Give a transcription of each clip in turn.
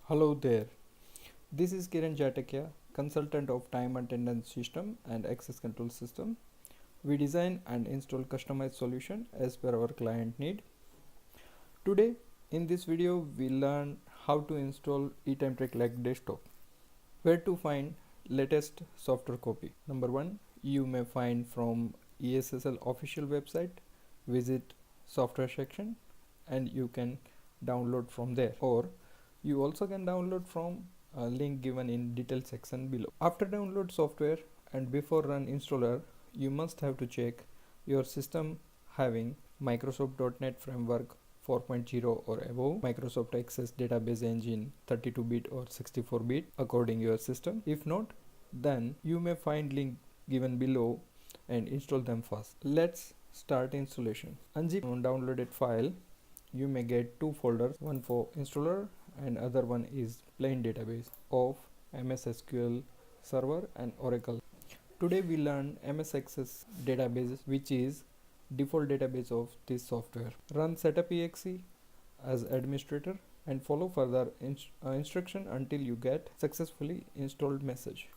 Hello there. This is Kiran Jatakia, consultant of time attendance system and access control system. We design and install customized solution as per our client need. Today in this video we learn how to install eTimeTrackLite desktop. Where to find latest software copy. Number 1, you may find from eSSL official website. Visit software section and you can download from there, or you also can download from a link given in detail section below. After download software and before run installer, you must have to check your system having Microsoft.NET Framework 4.0 or above, Microsoft Access Database Engine 32-bit or 64-bit according your system. If not, then you may find link given below and install them first. Let's start installation. Unzip downloaded file. You may get two folders, one for installer and other one is plain database of MS SQL Server and Oracle. Today we learn MS Access Database, which is default database of this software. Run setup exe as administrator and follow further instruction until you get successfully installed message.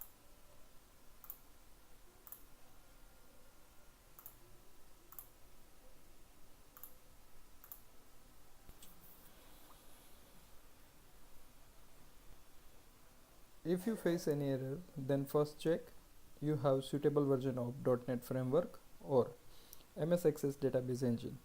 If you face any error, then first check you have suitable version of .NET Framework or MS Access Database Engine.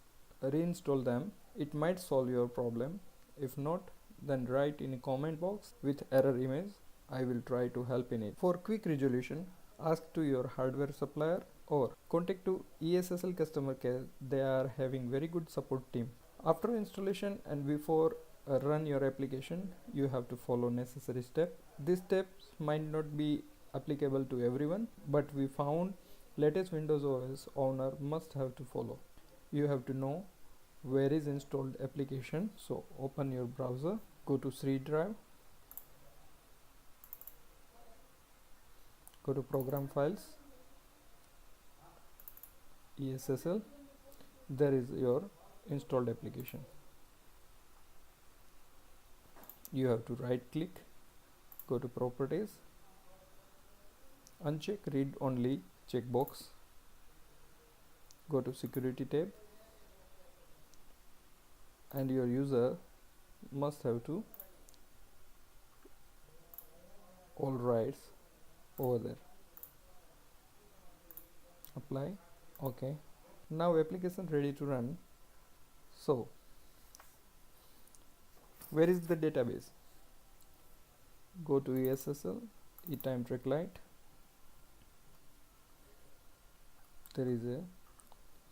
Reinstall them. It might solve your problem. If not, then write in a comment box with error image. I will try to help in it. For quick resolution, ask to your hardware supplier or contact to eSSL customer care. They are having very good support team. After installation and before run your application, you have to follow necessary steps. These steps might not be applicable to everyone, but we found latest Windows OS owner must have to follow. You have to know where is installed application. So open your browser, go to C drive, go to program files, eSSL. There is your installed application. You have to right click, go to properties, uncheck read only checkbox, go to security tab, and your user must have to all rights over there. Apply. Okay, now application ready to run. So where is the database? Go to eSSL, eTimeTrackLite. There is a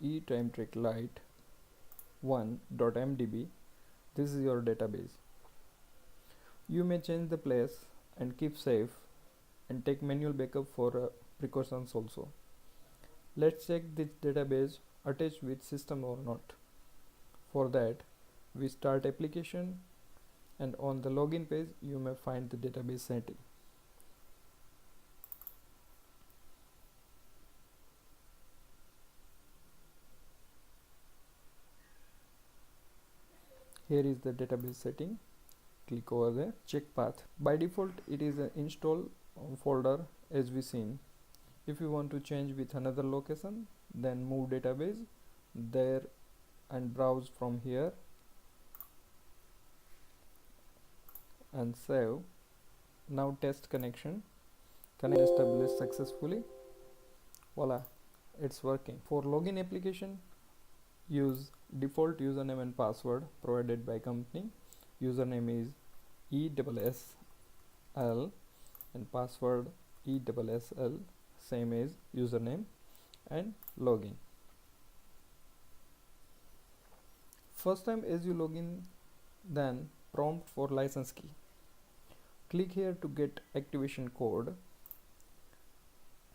eTimeTrackLite 1.mdb. This is your database. You may change the place and keep safe and take manual backup for precautions also. Let's check this database attached with system or not. For that, we start application, and on the login page you may find the database setting. Here is the database setting. Click over there, check path. By default it is an install folder as we seen. If you want to change with another location, then move database there and browse from here and save. Now test connection. Connection established successfully. Voila, it's working. For login application, use default username and password provided by company. Username is eSSL and password eSSL, same as username, and login. First time as you login, then prompt for license key. Click here to get activation code.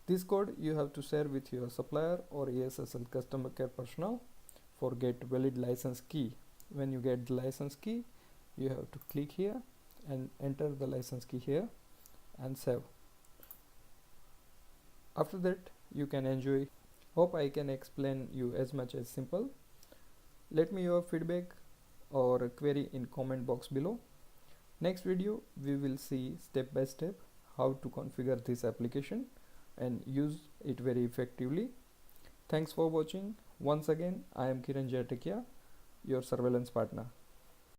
This code you have to share with your supplier or eSSL customer care personnel for get valid license key. When you get the license key, you have to click here and enter the license key here and save. After that you can enjoy. Hope I can explain you as much as simple. Let me your feedback or a query in comment box below. Next video we will see step by step how to configure this application and use it very effectively. Thanks for watching. Once again, I am Kiran Jatakia, your surveillance partner.